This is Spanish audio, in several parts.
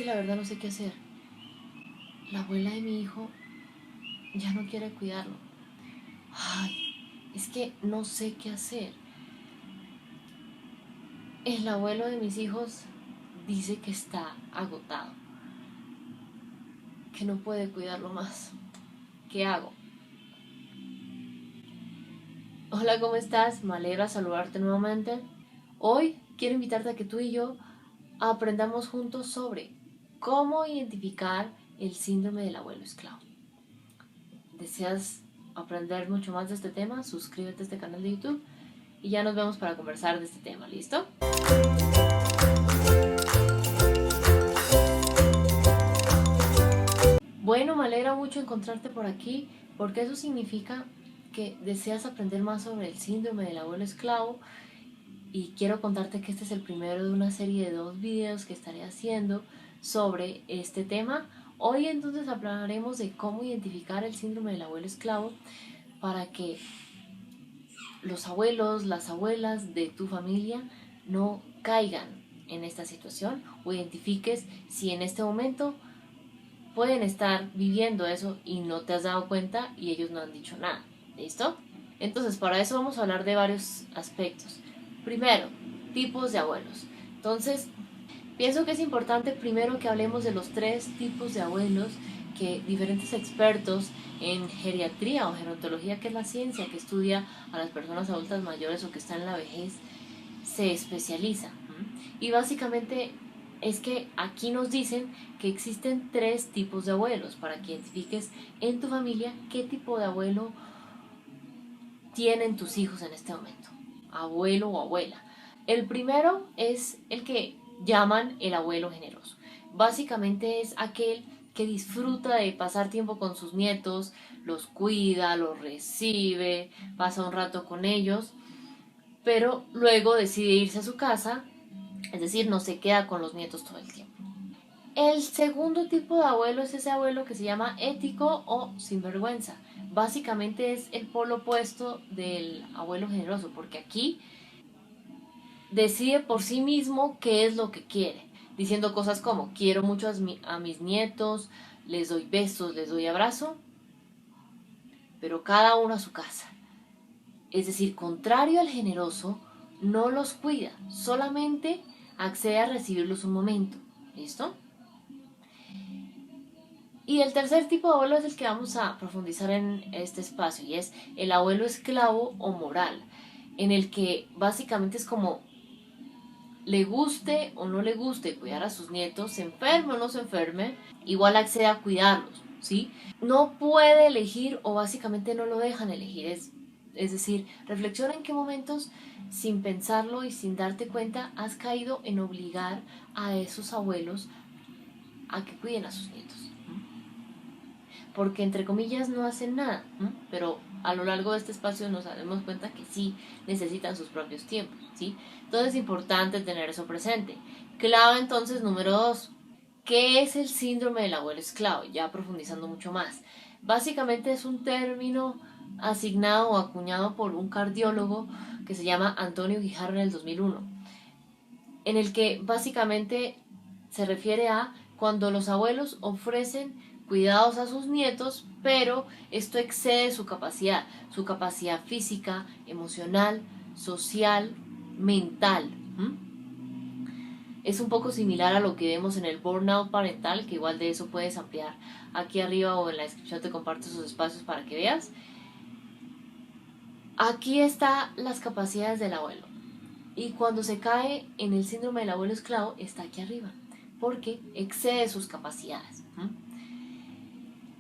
que la verdad no sé qué hacer. La abuela de mi hijo ya no quiere cuidarlo. Ay, es que no sé qué hacer. El abuelo de mis hijos dice que está agotado, que no puede cuidarlo más. ¿Qué hago? Hola, ¿cómo estás? Me alegra saludarte nuevamente. Hoy quiero invitarte a que tú y yo aprendamos juntos sobre cómo identificar el síndrome del abuelo esclavo. ¿Deseas aprender mucho más de este tema? Suscríbete a este canal de YouTube y ya nos vemos para conversar de este tema, ¿listo? Bueno, me alegra mucho encontrarte por aquí porque eso significa que deseas aprender más sobre el síndrome del abuelo esclavo y quiero contarte que este es el primero de una serie de 2 videos que estaré haciendo sobre este tema. Hoy entonces hablaremos de cómo identificar el síndrome del abuelo esclavo para que los abuelos, las abuelas de tu familia no caigan en esta situación o identifiques si en este momento pueden estar viviendo eso y no te has dado cuenta y ellos no han dicho nada. ¿Listo? Entonces, para eso vamos a hablar de varios aspectos. Primero, tipos de abuelos. Entonces, pienso que es importante primero que hablemos de los 3 tipos de abuelos que diferentes expertos en geriatría o gerontología, que es la ciencia que estudia a las personas adultas mayores o que están en la vejez, se especializa. Y básicamente es que aquí nos dicen que existen 3 tipos de abuelos para que identifiques en tu familia qué tipo de abuelo tienen tus hijos en este momento, abuelo o abuela. El primero es el que llaman el abuelo generoso. Básicamente es aquel que disfruta de pasar tiempo con sus nietos, los cuida, los recibe, pasa un rato con ellos, pero luego decide irse a su casa, es decir, no se queda con los nietos todo el tiempo. El segundo tipo de abuelo es ese abuelo que se llama ético o sinvergüenza. Básicamente es el polo opuesto del abuelo generoso, porque aquí decide por sí mismo qué es lo que quiere, diciendo cosas como quiero mucho a mis nietos, les doy besos, les doy abrazo, pero cada uno a su casa. Es decir, contrario al generoso, no los cuida, solamente accede a recibirlos un momento. ¿Listo? Y el tercer tipo de abuelo es el que vamos a profundizar en este espacio y es el abuelo esclavo o moral, en el que básicamente es como le guste o no le guste cuidar a sus nietos, se enferme o no se enferme, igual accede a cuidarlos, ¿sí? No puede elegir o básicamente no lo dejan elegir, es decir, reflexiona en qué momentos, sin pensarlo y sin darte cuenta, has caído en obligar a esos abuelos a que cuiden a sus nietos. Porque entre comillas no hacen nada, ¿no? Pero a lo largo de este espacio nos damos cuenta que sí necesitan sus propios tiempos, ¿sí? Entonces es importante tener eso presente. Clave entonces número 2. ¿Qué es el síndrome del abuelo esclavo? Ya profundizando mucho más. Básicamente es un término asignado o acuñado por un cardiólogo que se llama Antonio Guijarro en el 2001, en el que básicamente se refiere a cuando los abuelos ofrecen cuidados a sus nietos, pero esto excede su capacidad física, emocional, social, mental. Es un poco similar a lo que vemos en el burnout parental, que igual de eso puedes ampliar aquí arriba o en la descripción te comparto esos espacios para que veas. Aquí están las capacidades del abuelo. Y cuando se cae en el síndrome del abuelo esclavo, está aquí arriba, porque excede sus capacidades.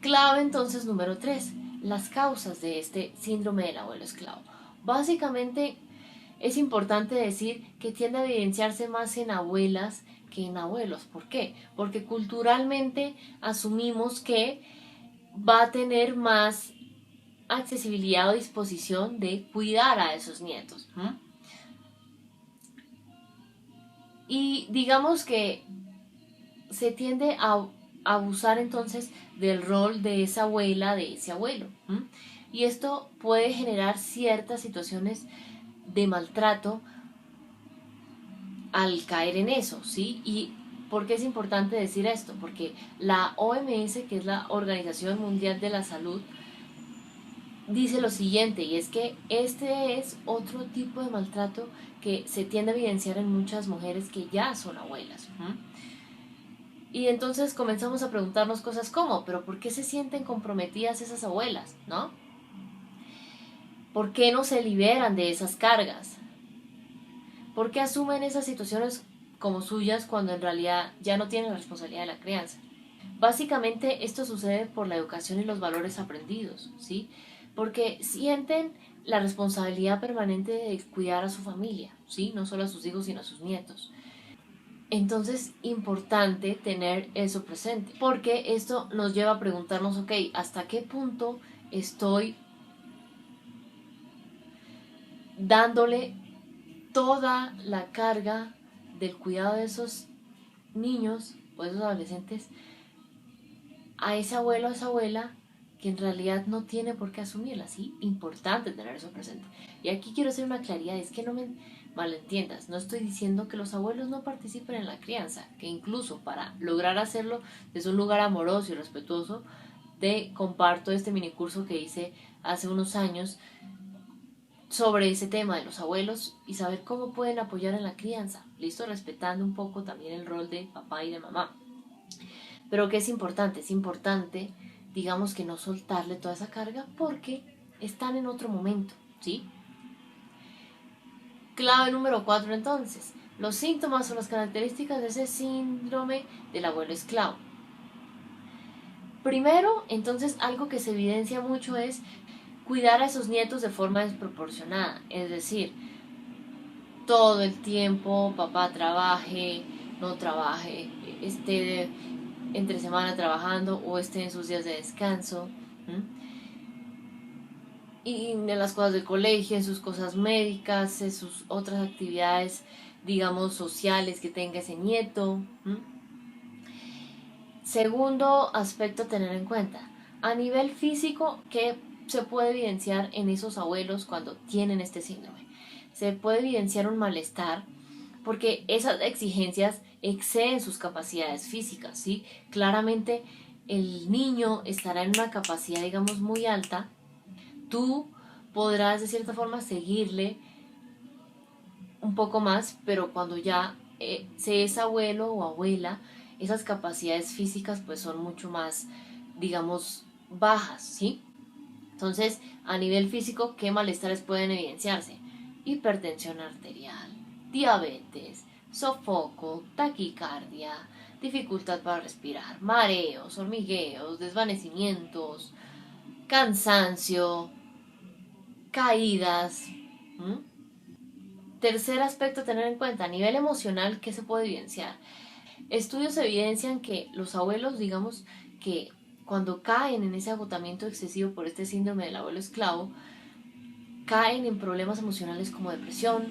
Clave entonces número 3, las causas de este síndrome del abuelo esclavo. Básicamente es importante decir que tiende a evidenciarse más en abuelas que en abuelos. ¿Por qué? Porque culturalmente asumimos que va a tener más accesibilidad o disposición de cuidar a esos nietos. Y digamos que se tiende a abusar entonces del rol de esa abuela, de ese abuelo. Y esto puede generar ciertas situaciones de maltrato al caer en eso, ¿sí? Y ¿Por qué es importante decir esto? Porque la OMS, que es la Organización Mundial de la Salud, dice lo siguiente, y es que este es otro tipo de maltrato que se tiende a evidenciar en muchas mujeres que ya son abuelas. Y entonces comenzamos a preguntarnos cosas como, pero ¿por qué se sienten comprometidas esas abuelas? ¿No? ¿Por qué no se liberan de esas cargas? ¿Por qué asumen esas situaciones como suyas cuando en realidad ya no tienen la responsabilidad de la crianza? Básicamente esto sucede por la educación y los valores aprendidos, ¿sí? Porque sienten la responsabilidad permanente de cuidar a su familia, ¿sí? No solo a sus hijos, sino a sus nietos. Entonces, importante tener eso presente, porque esto nos lleva a preguntarnos, ok, ¿hasta qué punto estoy dándole toda la carga del cuidado de esos niños o de esos adolescentes a ese abuelo o esa abuela que en realidad no tiene por qué asumirla, ¿sí? Importante tener eso presente. Y aquí quiero hacer una claridad, es que no me malentiendas, no estoy diciendo que los abuelos no participen en la crianza, que incluso para lograr hacerlo desde un lugar amoroso y respetuoso, comparto este minicurso que hice hace unos años sobre ese tema de los abuelos y saber cómo pueden apoyar en la crianza, listo, respetando un poco también el rol de papá y de mamá. Pero que es importante, digamos que no soltarle toda esa carga porque están en otro momento, ¿sí? Clave número 4 entonces, los síntomas o las características de ese síndrome del abuelo esclavo. Primero, entonces, algo que se evidencia mucho es cuidar a esos nietos de forma desproporcionada, es decir, todo el tiempo papá trabaje, no trabaje, esté entre semana trabajando o esté en sus días de descanso. Y en las cosas del colegio, en sus cosas médicas, en sus otras actividades, digamos, sociales que tenga ese nieto. Segundo aspecto a tener en cuenta, a nivel físico, ¿qué se puede evidenciar en esos abuelos cuando tienen este síndrome? Se puede evidenciar un malestar porque esas exigencias exceden sus capacidades físicas, ¿sí? Claramente el niño estará en una capacidad, digamos, muy alta. Tú podrás de cierta forma seguirle un poco más, pero cuando ya se es abuelo o abuela, esas capacidades físicas pues son mucho más, digamos, bajas, ¿sí? Entonces, a nivel físico, ¿qué malestares pueden evidenciarse? Hipertensión arterial, diabetes, sofoco, taquicardia, dificultad para respirar, mareos, hormigueos, desvanecimientos, cansancio, caídas. ¿Mm? Tercer aspecto a tener en cuenta, a nivel emocional, ¿qué se puede evidenciar? Estudios evidencian que los abuelos, digamos, que cuando caen en ese agotamiento excesivo por este síndrome del abuelo esclavo, caen en problemas emocionales como depresión,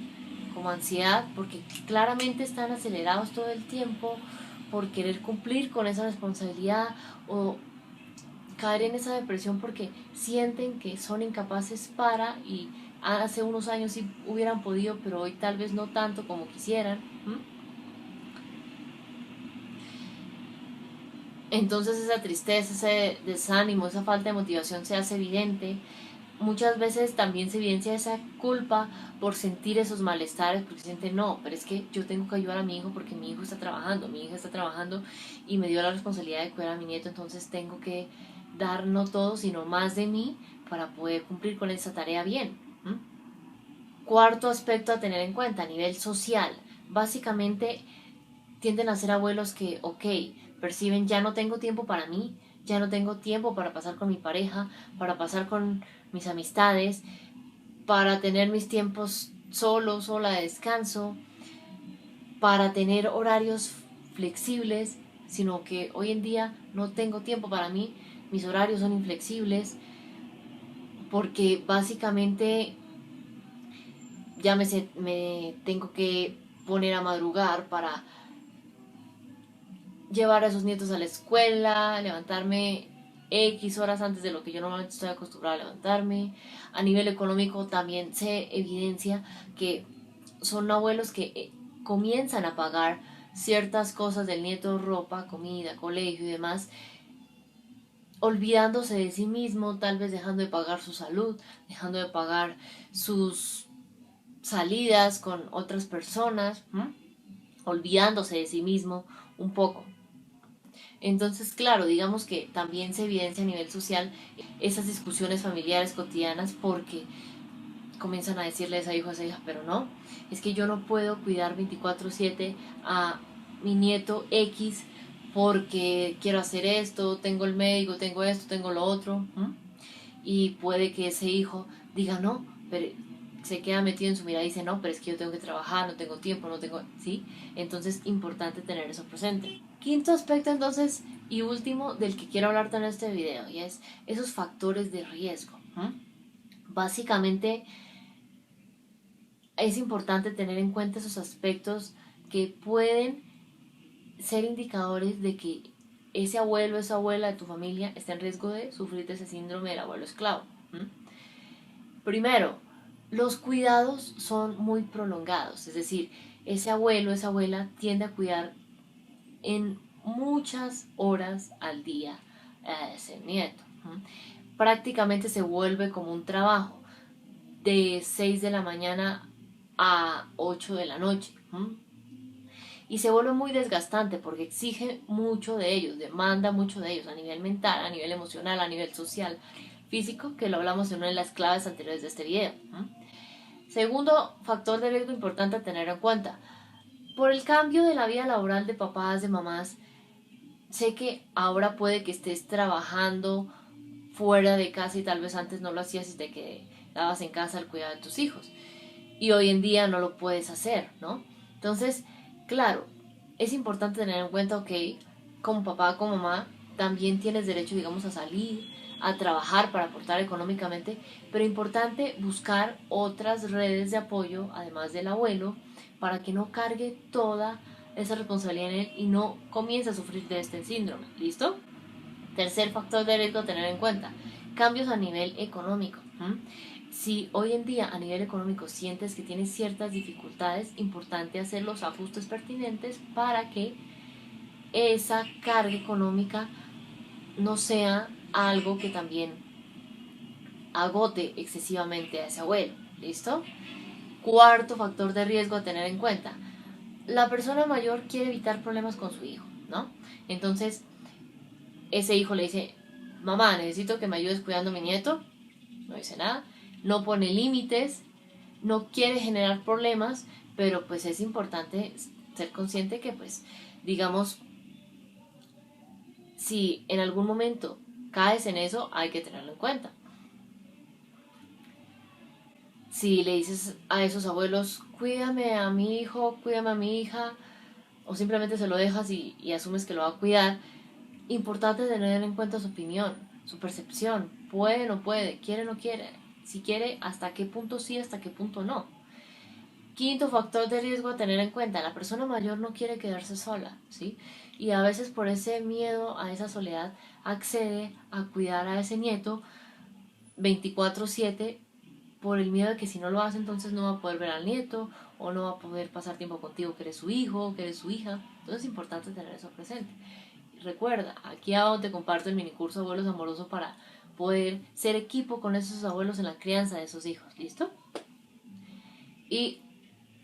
como ansiedad, porque claramente están acelerados todo el tiempo por querer cumplir con esa responsabilidad o caer en esa depresión porque sienten que son incapaces para y hace unos años sí hubieran podido, pero hoy tal vez no tanto como quisieran. Entonces esa tristeza, ese desánimo, esa falta de motivación se hace evidente. Muchas veces también se evidencia esa culpa por sentir esos malestares, porque sienten, no, pero es que yo tengo que ayudar a mi hijo porque mi hijo está trabajando, mi hija está trabajando y me dio la responsabilidad de cuidar a mi nieto, entonces tengo que dar no todo, sino más de mí para poder cumplir con esa tarea bien. Cuarto aspecto a tener en cuenta, a nivel social. Básicamente tienden a ser abuelos que, ok, perciben ya no tengo tiempo para mí, ya no tengo tiempo para pasar con mi pareja, para pasar con mis amistades, para tener mis tiempos solo, sola de descanso, para tener horarios flexibles, sino que hoy en día no tengo tiempo para mí, mis horarios son inflexibles, porque básicamente ya me tengo que poner a madrugar para llevar a esos nietos a la escuela, levantarme X horas antes de lo que yo normalmente estoy acostumbrada a levantarme. A nivel económico también se evidencia que son abuelos que comienzan a pagar ciertas cosas del nieto, ropa, comida, colegio y demás, olvidándose de sí mismo, tal vez dejando de pagar su salud, dejando de pagar sus salidas con otras personas, olvidándose de sí mismo un poco. Entonces, claro, digamos que también se evidencia a nivel social esas discusiones familiares cotidianas porque comienzan a decirle a esa hijo, a esa hija, pero no, es que yo no puedo cuidar 24/7 a mi nieto X porque quiero hacer esto, tengo el médico, tengo esto, tengo lo otro. Y puede que ese hijo diga no, pero se queda metido en su mirada y dice no, pero es que yo tengo que trabajar, no tengo tiempo, no tengo, ¿sí? Entonces, importante tener eso presente. Quinto aspecto entonces y último del que quiero hablarte en este video y es esos factores de riesgo. Básicamente es importante tener en cuenta esos aspectos que pueden ser indicadores de que ese abuelo, esa abuela de tu familia está en riesgo de sufrir de ese síndrome del abuelo esclavo. Primero, los cuidados son muy prolongados, es decir, ese abuelo, esa abuela tiende a cuidar en muchas horas al día a ese nieto. Prácticamente se vuelve como un trabajo de 6 de la mañana a 8 de la noche. Y se vuelve muy desgastante porque exige mucho de ellos, demanda mucho de ellos a nivel mental, a nivel emocional, a nivel social, físico, que lo hablamos en una de las claves anteriores de este video. Segundo factor de riesgo importante a tener en cuenta. Por el cambio de la vida laboral de papás, de mamás, sé que ahora puede que estés trabajando fuera de casa y tal vez antes no lo hacías desde que estabas en casa al cuidado de tus hijos. Y hoy en día no lo puedes hacer, ¿no? Entonces, claro, es importante tener en cuenta, ok, como papá, como mamá, también tienes derecho, digamos, a salir, a trabajar para aportar económicamente, pero importante buscar otras redes de apoyo, además del abuelo, para que no cargue toda esa responsabilidad en él y no comience a sufrir de este síndrome. ¿Listo? Tercer factor de riesgo a tener en cuenta, cambios a nivel económico. Si hoy en día a nivel económico sientes que tienes ciertas dificultades, importante hacer los ajustes pertinentes para que esa carga económica no sea algo que también agote excesivamente a ese abuelo. ¿Listo? Cuarto factor de riesgo a tener en cuenta. La persona mayor quiere evitar problemas con su hijo, ¿no? Entonces, ese hijo le dice, mamá, necesito que me ayudes cuidando a mi nieto. No dice nada, no pone límites, no quiere generar problemas, pero pues es importante ser consciente que pues, digamos, si en algún momento caes en eso, hay que tenerlo en cuenta. Si le dices a esos abuelos, cuídame a mi hijo, cuídame a mi hija, o simplemente se lo dejas y asumes que lo va a cuidar, importante tener en cuenta su opinión, su percepción, puede o no puede, quiere o no quiere, si quiere, hasta qué punto sí, hasta qué punto no. Quinto factor de riesgo a tener en cuenta, la persona mayor no quiere quedarse sola, ¿sí? Y a veces por ese miedo a esa soledad accede a cuidar a ese nieto 24/7 por el miedo de que si no lo hace entonces no va a poder ver al nieto o no va a poder pasar tiempo contigo que eres su hijo, que eres su hija. Entonces es importante tener eso presente. Y recuerda, aquí abajo te comparto el minicurso Abuelos Amorosos para poder ser equipo con esos abuelos en la crianza de esos hijos, ¿listo? Y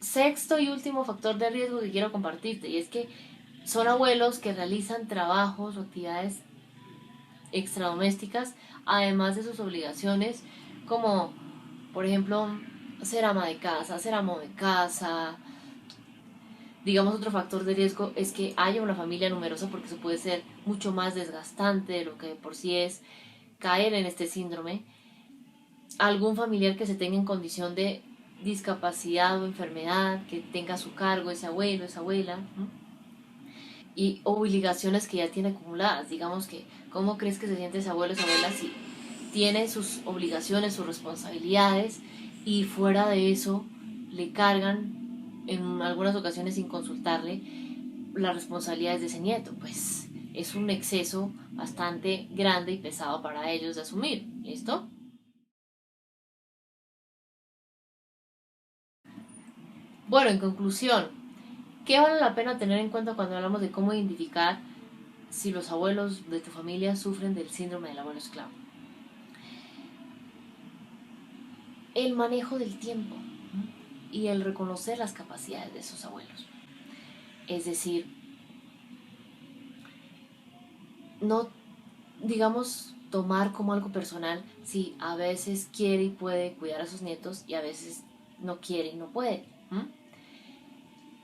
sexto y último factor de riesgo que quiero compartirte, y es que son abuelos que realizan trabajos o actividades extradomésticas, además de sus obligaciones, como por ejemplo ser ama de casa, ser amo de casa. Digamos, otro factor de riesgo es que haya una familia numerosa porque eso puede ser mucho más desgastante de lo que de por sí es caer en este síndrome. Algún familiar que se tenga en condición de discapacidad o enfermedad, que tenga a su cargo ese abuelo, esa abuela, ¿no? Y obligaciones que ya tiene acumuladas. Digamos que, ¿cómo crees que se siente ese abuelo, esa abuela si tiene sus obligaciones, sus responsabilidades y fuera de eso le cargan en algunas ocasiones sin consultarle las responsabilidades de ese nieto? Pues es un exceso bastante grande y pesado para ellos de asumir. ¿Listo? Bueno, en conclusión, ¿Qué vale la pena tener en cuenta cuando hablamos de cómo identificar si los abuelos de tu familia sufren del síndrome del abuelo esclavo? El manejo del tiempo y el reconocer las capacidades de esos abuelos. Es decir, no, digamos, tomar como algo personal si a veces quiere y puede cuidar a sus nietos y a veces no quiere y no puede.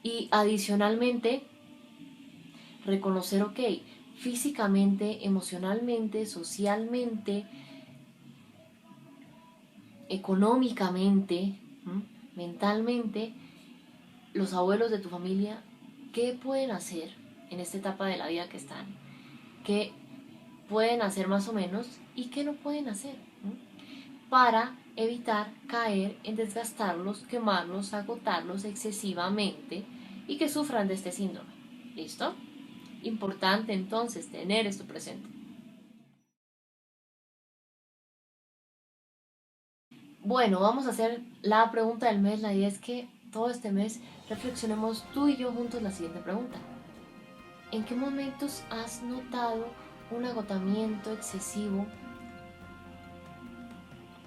Y adicionalmente, reconocer, ok, físicamente, emocionalmente, socialmente, económicamente, mentalmente, los abuelos de tu familia, ¿qué pueden hacer en esta etapa de la vida que están? ¿Qué pueden hacer más o menos y qué no pueden hacer? Para evitar caer en desgastarlos, quemarlos, agotarlos excesivamente y que sufran de este síndrome. ¿Listo? Importante entonces tener esto presente. Bueno, vamos a hacer la pregunta del mes. La idea es que todo este mes reflexionemos tú y yo juntos la siguiente pregunta. ¿En qué momentos has notado un agotamiento excesivo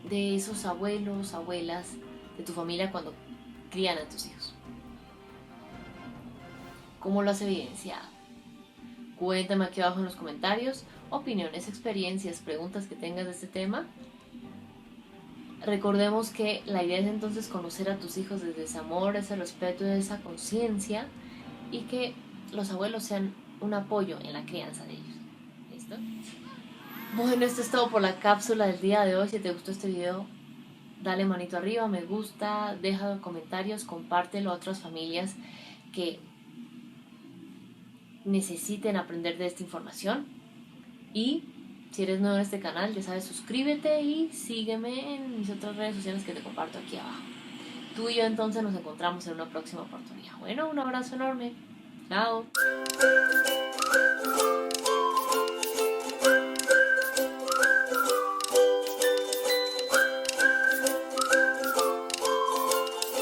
de esos abuelos, abuelas de tu familia cuando crían a tus hijos? ¿Cómo lo has evidenciado? Cuéntame aquí abajo en los comentarios opiniones, experiencias, preguntas que tengas de este tema. Recordemos que la idea es entonces conocer a tus hijos desde ese amor, ese respeto, esa conciencia y que los abuelos sean un apoyo en la crianza de ellos. ¿Listo? Bueno, esto es todo por la cápsula del día de hoy. Si te gustó este video, dale manito arriba, me gusta, deja comentarios, compártelo a otras familias que necesiten aprender de esta información. Y si eres nuevo en este canal, ya sabes, suscríbete y sígueme en mis otras redes sociales que te comparto aquí abajo. Tú y yo entonces nos encontramos en una próxima oportunidad. Bueno, un abrazo enorme. Chao.